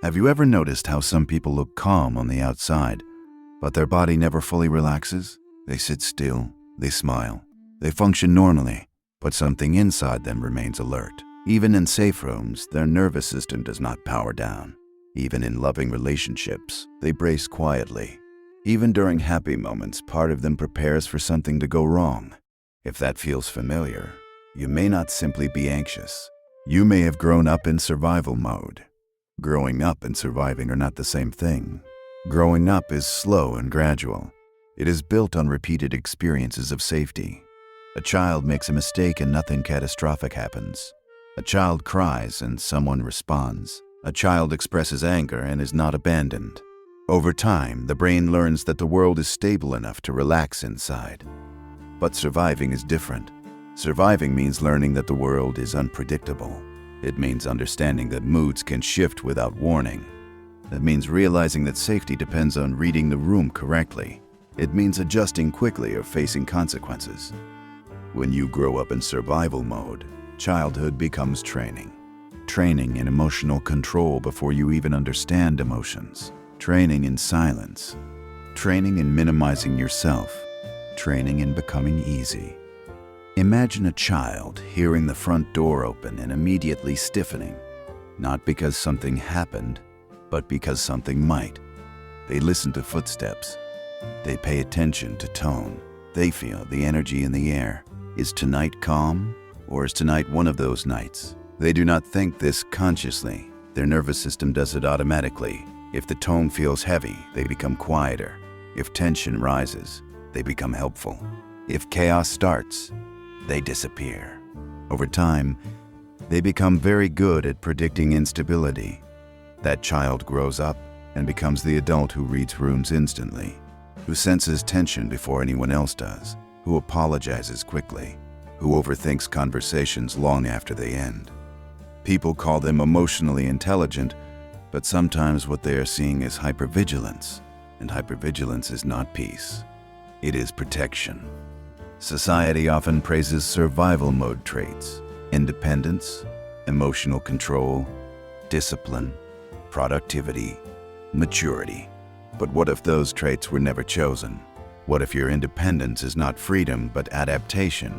Have you ever noticed how some people look calm on the outside, but their body never fully relaxes? They sit still, they smile, they function normally, but something inside them remains alert. Even in safe rooms, their nervous system does not power down. Even in loving relationships, they brace quietly. Even during happy moments, part of them prepares for something to go wrong. If that feels familiar, you may not simply be anxious. You may have grown up in survival mode. Growing up and surviving are not the same thing. Growing up is slow and gradual. It is built on repeated experiences of safety. A child makes a mistake and nothing catastrophic happens. A child cries and someone responds. A child expresses anger and is not abandoned. Over time, the brain learns that the world is stable enough to relax inside. But surviving is different. Surviving means learning that the world is unpredictable. It means understanding that moods can shift without warning. It means realizing that safety depends on reading the room correctly. It means adjusting quickly or facing consequences. When you grow up in survival mode, childhood becomes training. Training in emotional control before you even understand emotions. Training in silence. Training in minimizing yourself. Training in becoming easy. Imagine a child hearing the front door open and immediately stiffening, not because something happened, but because something might. They listen to footsteps. They pay attention to tone. They feel the energy in the air. Is tonight calm, or is tonight one of those nights? They do not think this consciously. Their nervous system does it automatically. If the tone feels heavy, they become quieter. If tension rises, they become helpful. If chaos starts, they disappear. Over time, they become very good at predicting instability. That child grows up and becomes the adult who reads rooms instantly, who senses tension before anyone else does, who apologizes quickly, who overthinks conversations long after they end. People call them emotionally intelligent, but sometimes what they are seeing is hypervigilance, and hypervigilance is not peace. It is protection. Society often praises survival mode traits: independence, emotional control, discipline, productivity, maturity. But what if those traits were never chosen? What if your independence is not freedom but adaptation?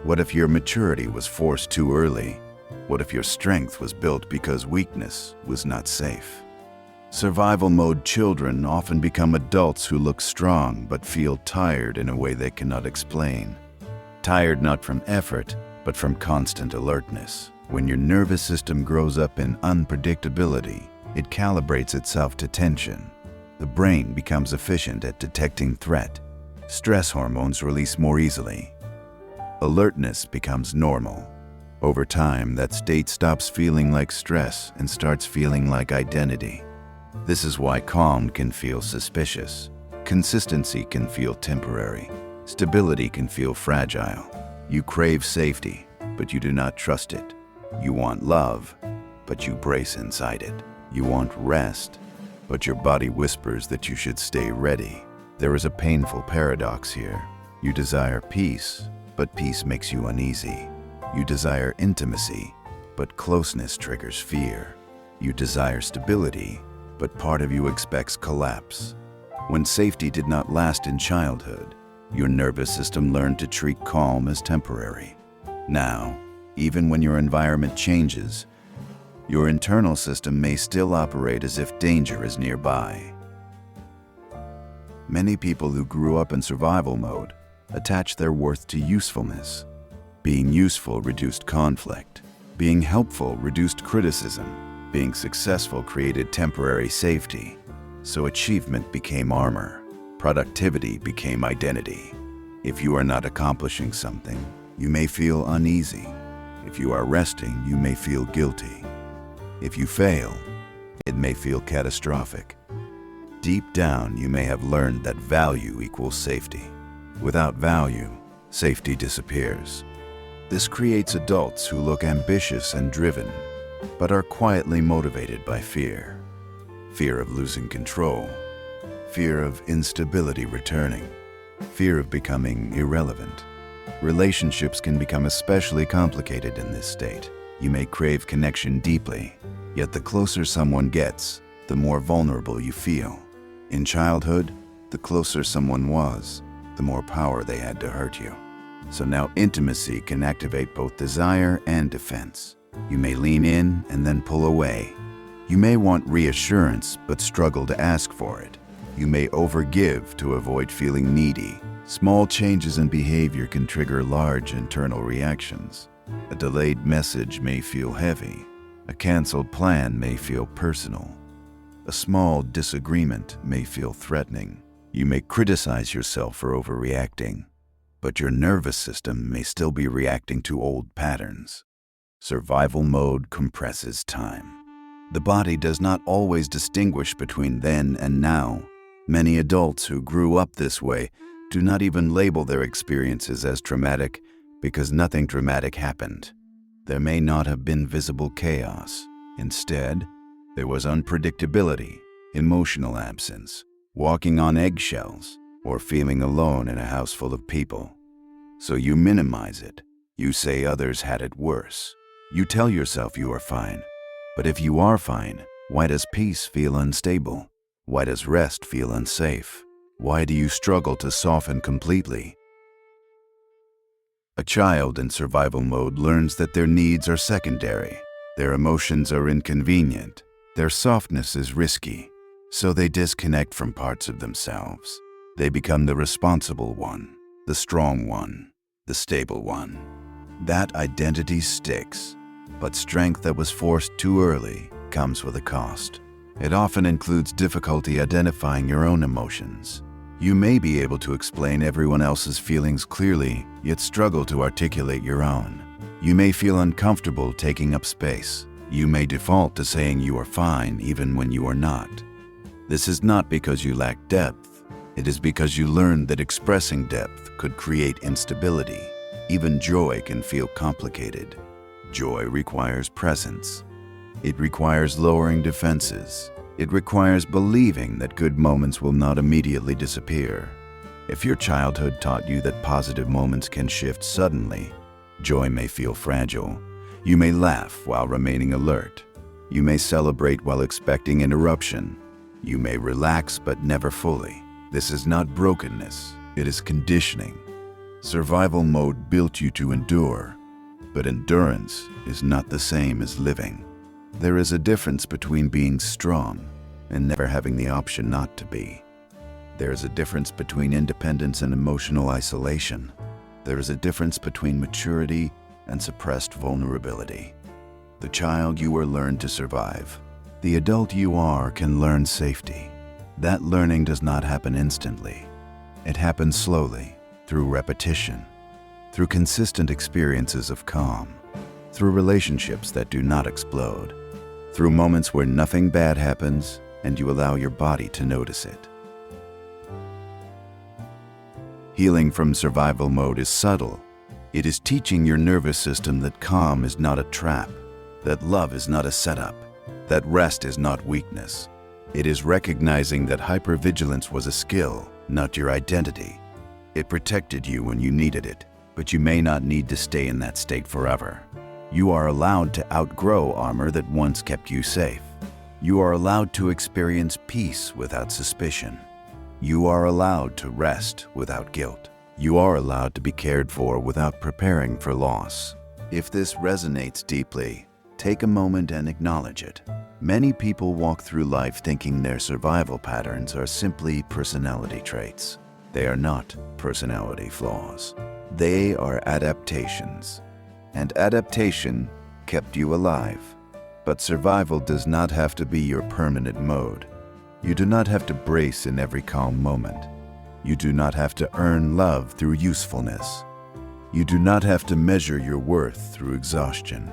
What if your maturity was forced too early? What if your strength was built because weakness was not safe? Survival mode children often become adults who look strong but feel tired in a way they cannot explain. Tired not from effort, but from constant alertness. When your nervous system grows up in unpredictability, it calibrates itself to tension. The brain becomes efficient at detecting threat. Stress hormones release more easily. Alertness becomes normal. Over time, that state stops feeling like stress and starts feeling like identity. This is why calm can feel suspicious. Consistency can feel temporary. Stability can feel fragile. You crave safety, but you do not trust it. You want love, but you brace inside it. You want rest, but your body whispers that you should stay ready. There is a painful paradox here. You desire peace, but peace makes you uneasy. You desire intimacy, but closeness triggers fear. You desire stability, but part of you expects collapse. When safety did not last in childhood, your nervous system learned to treat calm as temporary. Now, even when your environment changes, your internal system may still operate as if danger is nearby. Many people who grew up in survival mode attach their worth to usefulness. Being useful reduced conflict. Being helpful reduced criticism. Being successful created temporary safety. So achievement became armor. Productivity became identity. If you are not accomplishing something, you may feel uneasy. If you are resting, you may feel guilty. If you fail, it may feel catastrophic. Deep down, you may have learned that value equals safety. Without value, safety disappears. This creates adults who look ambitious and driven, but are quietly motivated by fear. Fear of losing control, fear of instability returning, fear of becoming irrelevant. Relationships can become especially complicated in this state. You may crave connection deeply, Yet the closer someone gets, the more vulnerable you feel. In childhood, the closer someone was, the more power they had to hurt you. So now intimacy can activate both desire and defense. You may lean in and then pull away. You may want reassurance but struggle to ask for it. You may overgive to avoid feeling needy. Small changes in behavior can trigger large internal reactions. A delayed message may feel heavy. A canceled plan may feel personal. A small disagreement may feel threatening. You may criticize yourself for overreacting, but your nervous system may still be reacting to old patterns. Survival mode compresses time. The body does not always distinguish between then and now. Many adults who grew up this way do not even label their experiences as traumatic because nothing dramatic happened. There may not have been visible chaos. Instead, there was unpredictability, emotional absence, walking on eggshells, or feeling alone in a house full of people. So you minimize it. You say others had it worse. You tell yourself you are fine. But if you are fine, why does peace feel unstable? Why does rest feel unsafe? Why do you struggle to soften completely? A child in survival mode learns that their needs are secondary. Their emotions are inconvenient. Their softness is risky. So they disconnect from parts of themselves. They become the responsible one, the strong one, the stable one. That identity sticks, but strength that was forced too early comes with a cost. It often includes difficulty identifying your own emotions. You may be able to explain everyone else's feelings clearly, yet struggle to articulate your own. You may feel uncomfortable taking up space. You may default to saying you are fine even when you are not. This is not because you lack depth. It is because you learned that expressing depth could create instability. Even joy can feel complicated. Joy requires presence. It requires lowering defenses. It requires believing that good moments will not immediately disappear. If your childhood taught you that positive moments can shift suddenly, joy may feel fragile. You may laugh while remaining alert. You may celebrate while expecting interruption. You may relax but never fully. This is not brokenness, it is conditioning. Survival mode built you to endure, but endurance is not the same as living. There is a difference between being strong and never having the option not to be. There is a difference between independence and emotional isolation. There is a difference between maturity and suppressed vulnerability. The child you were learned to survive. The adult you are can learn safety. That learning does not happen instantly. It happens slowly, through repetition, through consistent experiences of calm, through relationships that do not explode, through moments where nothing bad happens and you allow your body to notice it. Healing from survival mode is subtle. It is teaching your nervous system that calm is not a trap, that love is not a setup, that rest is not weakness. It is recognizing that hypervigilance was a skill, not your identity. It protected you when you needed it, but you may not need to stay in that state forever. You are allowed to outgrow armor that once kept you safe. You are allowed to experience peace without suspicion. You are allowed to rest without guilt. You are allowed to be cared for without preparing for loss. If this resonates deeply, take a moment and acknowledge it. Many people walk through life thinking their survival patterns are simply personality traits. They are not personality flaws. They are adaptations. And adaptation kept you alive. But survival does not have to be your permanent mode. You do not have to brace in every calm moment. You do not have to earn love through usefulness. You do not have to measure your worth through exhaustion.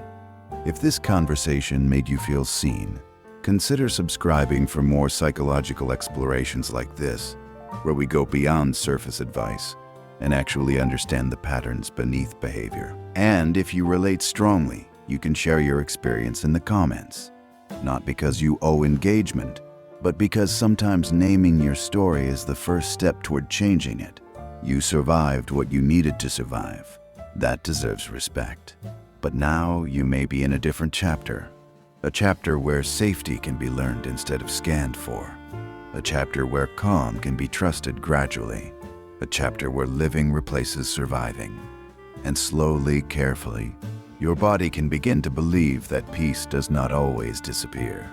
If this conversation made you feel seen, consider subscribing for more psychological explorations like this, where we go beyond surface advice and actually understand the patterns beneath behavior. And if you relate strongly, you can share your experience in the comments. Not because you owe engagement, but because sometimes naming your story is the first step toward changing it. You survived what you needed to survive. That deserves respect. But now you may be in a different chapter. A chapter where safety can be learned instead of scanned for. A chapter where calm can be trusted gradually. A chapter where living replaces surviving. And slowly, carefully, your body can begin to believe that peace does not always disappear.